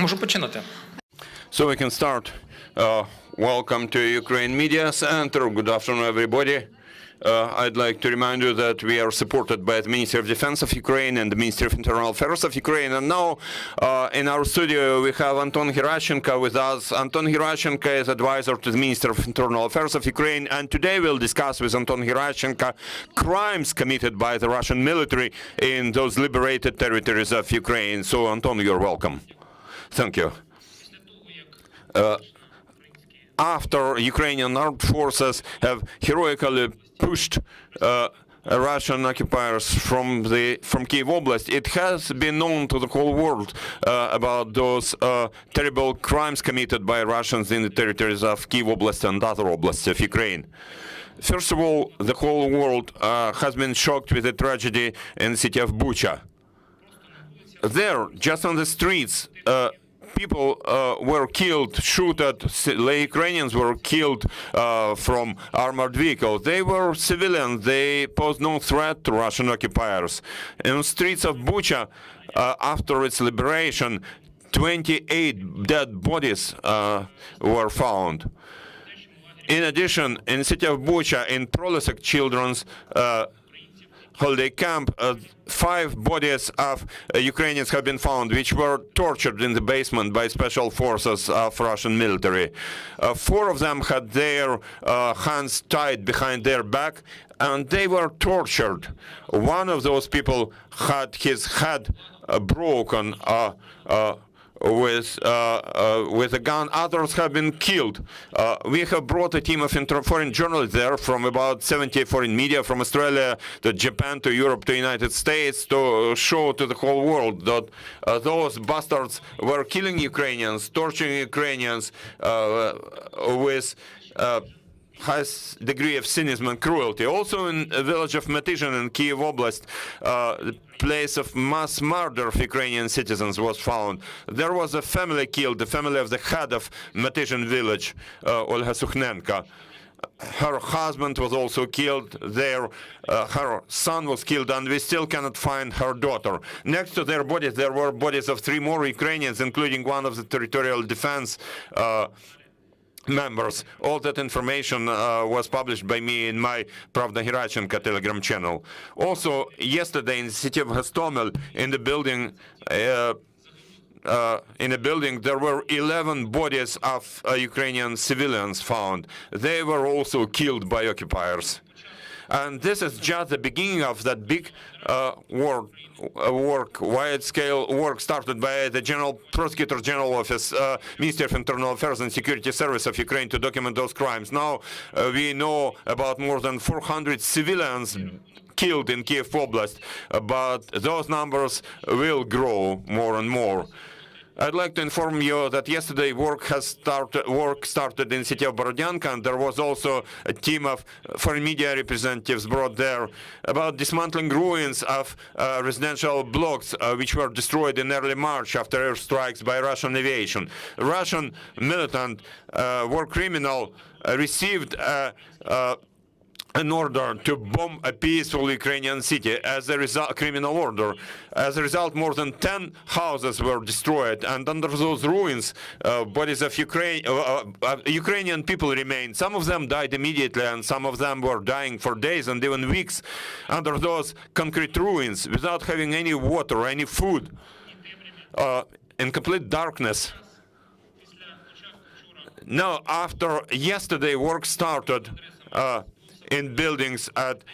Можу починати. So we can start. Welcome to Ukraine Media Center. Good afternoon, everybody. I'd like to remind you that we are supported by the Ministry of Defense of Ukraine and the Ministry of Internal Affairs of Ukraine. And now in our studio we have Anton Heraschenko with us. Anton Heraschenko is advisor to the Minister of Internal Affairs of Ukraine. And today we'll discuss with Anton Heraschenko crimes committed by the Russian military in those liberated territories of Ukraine. So Anton, you're welcome. Thank you. After Ukrainian armed forces have heroically pushed Russian occupiers from Kyiv Oblast, it has been known to the whole world about those terrible crimes committed by Russians in the territories of Kyiv Oblast and other oblasts of Ukraine. First of all, the whole world has been shocked with the tragedy in the city of Bucha. There, just on the streets, people were killed, shot at. Ukrainians were killed from armored vehicles. They were civilians. They posed no threat to Russian occupiers. In the streets of Bucha, after its liberation, 28 dead bodies were found. In addition, in the city of Bucha, in Prolesek Children's holiday camp, 5 bodies of Ukrainians have been found, which were tortured in the basement by special forces of Russian military. 4 of them had their hands tied behind their back, and they were tortured. One of those people had his head broken with a gun. Others have been killed. We have brought a team of foreign journalists there from about 70 foreign media, from Australia to Japan to Europe to United States, to show to the whole world that those bastards were killing Ukrainians, torturing Ukrainians with highest degree of cynicism and cruelty. Also in the village of Matizhin in Kyiv Oblast, the place of mass murder of Ukrainian citizens was found. There was a family killed, the family of the head of Matizhin village, Olga Sukhnenko. Her husband was also killed there, her son was killed, and we still cannot find her daughter. Next to their bodies, there were bodies of 3 more Ukrainians, including one of the territorial defense members. All that information was published by me in my Pravda Heraschenko Telegram channel. Also, yesterday in the city of Hostomel, in the building, there were 11 bodies of Ukrainian civilians found. They were also killed by occupiers. And this is just the beginning of that big wide-scale work started by the Prosecutor General Office, Ministry of Internal Affairs and Security Service of Ukraine to document those crimes. Now we know about more than 400 civilians killed in Kyiv Oblast, but those numbers will grow more and more. I'd like to inform you that yesterday work started in the city of Borodyanka, and there was also a team of foreign media representatives brought there about dismantling ruins of residential blocks which were destroyed in early March after airstrikes by Russian aviation. Russian militant war criminal received an order to bomb a peaceful Ukrainian city as a result, criminal order. As a result, more than 10 houses were destroyed, and under those ruins, bodies of Ukrainian people remained. Some of them died immediately, and some of them were dying for days and even weeks under those concrete ruins, without having any water, any food, in complete darkness. Now, after yesterday, work started in buildings at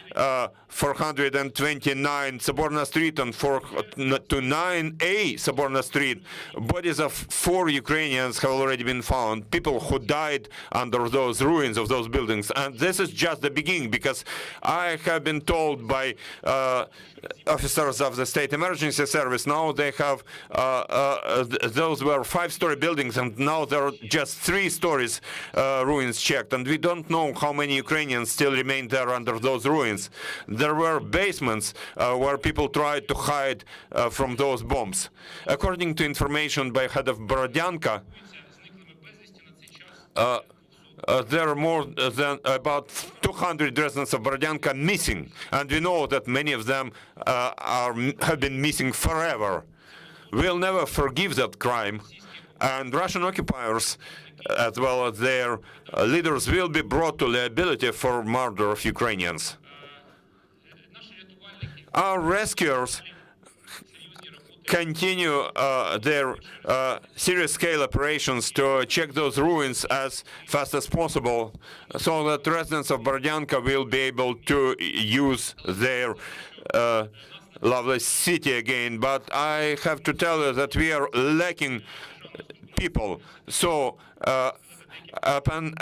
429 Soborna Street and 429A Soborna Street. Bodies of 4 Ukrainians have already been found, people who died under those ruins of those buildings. And this is just the beginning, because I have been told by officers of the State Emergency Service, now they have, those were 5-story buildings, and now there are just 3 stories ruins checked. And we don't know how many Ukrainians still remain there under those ruins. There were basements where people tried to hide from those bombs. According to information by head of Borodyanka, there are more than about 200 residents of Borodyanka missing, and we know that many of them have been missing forever. We'll never forgive that crime, And Russian occupiers, as well as their leaders, will be brought to liability for murder of Ukrainians. Our rescuers continue their serious-scale operations to check those ruins as fast as possible, so that residents of Borodianka will be able to use their lovely city again. But I have to tell you that we are lacking people. So upon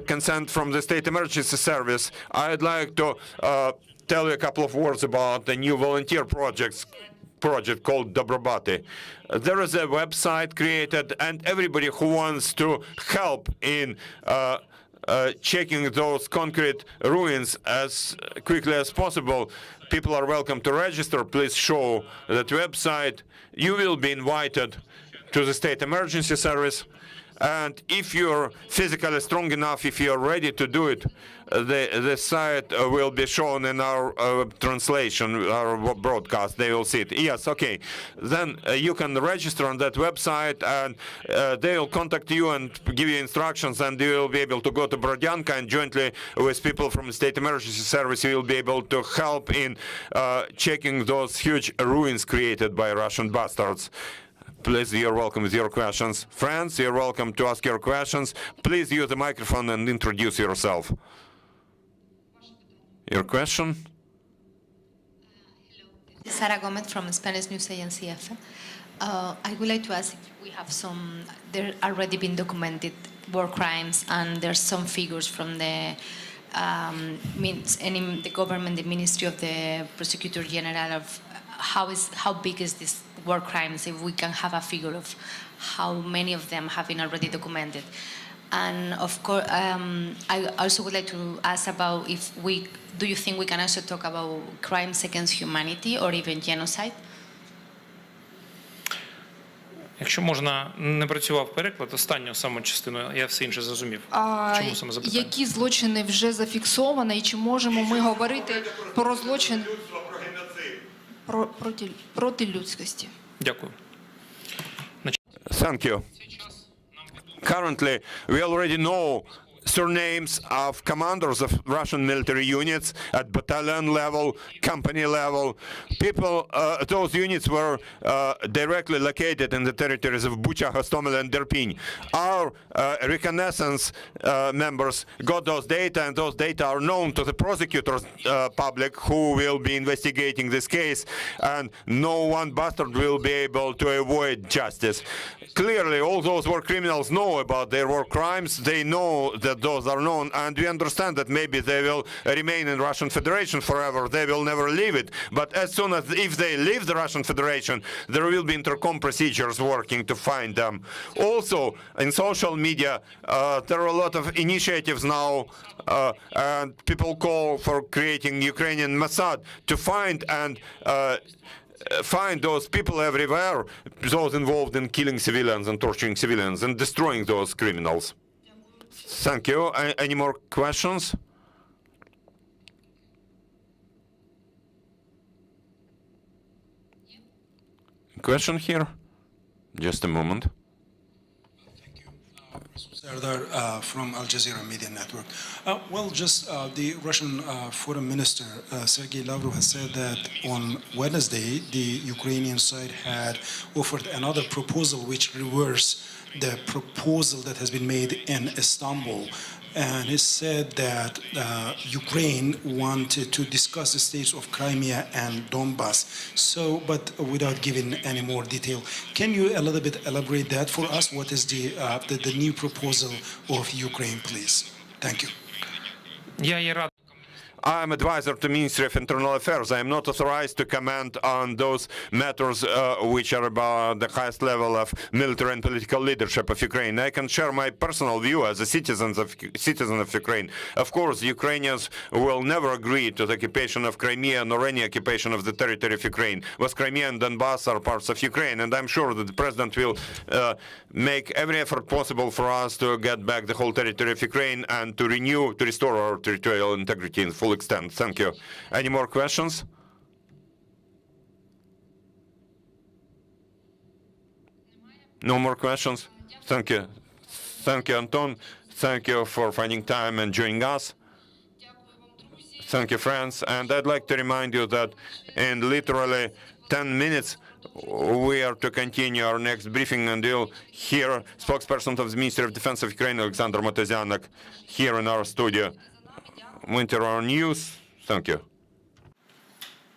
consent from the State Emergency Service, I'd like to tell you a couple of words about the new volunteer project called Dobrobati. There is a website created, and everybody who wants to help in checking those concrete ruins as quickly as possible, people are welcome to register. Please show that website. You will be invited to the State Emergency Service. And if you're physically strong enough, if you're ready to do it, the site will be shown in our translation, our broadcast. They will see it. Yes, okay. Then you can register on that website, and they will contact you and give you instructions, and you will be able to go to Borodianka, and jointly with people from the State Emergency Service, you will be able to help in checking those huge ruins created by Russian bastards. Please, you're welcome with your questions. Friends, you're welcome to ask your questions. Please use the microphone and introduce yourself. Your question? Hello. Sara Gomez from Spanish News Agency EFE. I would like to ask if we have there already been documented war crimes, and there's some figures from the the government, the Ministry of the Prosecutor General, of how big is this war crimes, if we can have a figure of how many of them have been already documented. And of course, I also would like to ask about do you think we can also talk about crimes against humanity or even genocide? Якщо можна, не працював переклад, останню саму частину, я все інше зрозумів. Чому саме запитання? Які злочини вже зафіксовано, і чи можемо ми говорити про злочин проти людськості? Дякую. Thank you. Currently, we already know surnames of commanders of Russian military units at battalion level, company level. People, those units were directly located in the territories of Bucha, Hostomel, and Irpin. Our reconnaissance members got those data, and those data are known to the prosecutors public, who will be investigating this case, and no one bastard will be able to avoid justice. Clearly, all those war criminals know about their war crimes. They know that those are known, and we understand that maybe they will remain in Russian Federation forever. They will never leave it. But as soon as if they leave the Russian Federation, there will be intercom procedures working to find them. Also, in social media, there are a lot of initiatives now, and people call for creating Ukrainian Mossad to find and find those people everywhere, those involved in killing civilians and torturing civilians and destroying those criminals. Thank you. Any more questions? Question here? Just a moment. Thank you. Serdar from Al Jazeera Media Network. The Russian Foreign Minister, Sergei Lavrov, has said that on Wednesday, the Ukrainian side had offered another proposal which reversed the proposal that has been made in Istanbul. And he said that Ukraine wanted to discuss the states of Crimea and Donbass, but without giving any more detail. Can you a little bit elaborate that for us? What is the new proposal of Ukraine, please? Thank you. I am advisor to Ministry of Internal Affairs. I am not authorized to comment on those matters which are about the highest level of military and political leadership of Ukraine. I can share my personal view as a citizen of Ukraine. Of course, Ukrainians will never agree to the occupation of Crimea nor any occupation of the territory of Ukraine. Both Crimea and Donbass are parts of Ukraine, and I'm sure that the President will make every effort possible for us to get back the whole territory of Ukraine and to restore our territorial integrity in full extent. Thank you. Any more questions? No more questions? Thank you. Thank you, Anton. Thank you for finding time and joining us. Thank you, friends. And I'd like to remind you that in literally 10 minutes, we are to continue our next briefing, and you'll hear spokesperson of the Ministry of Defense of Ukraine, Alexander Matozyanak, here in our studio. Winter News. Thank you.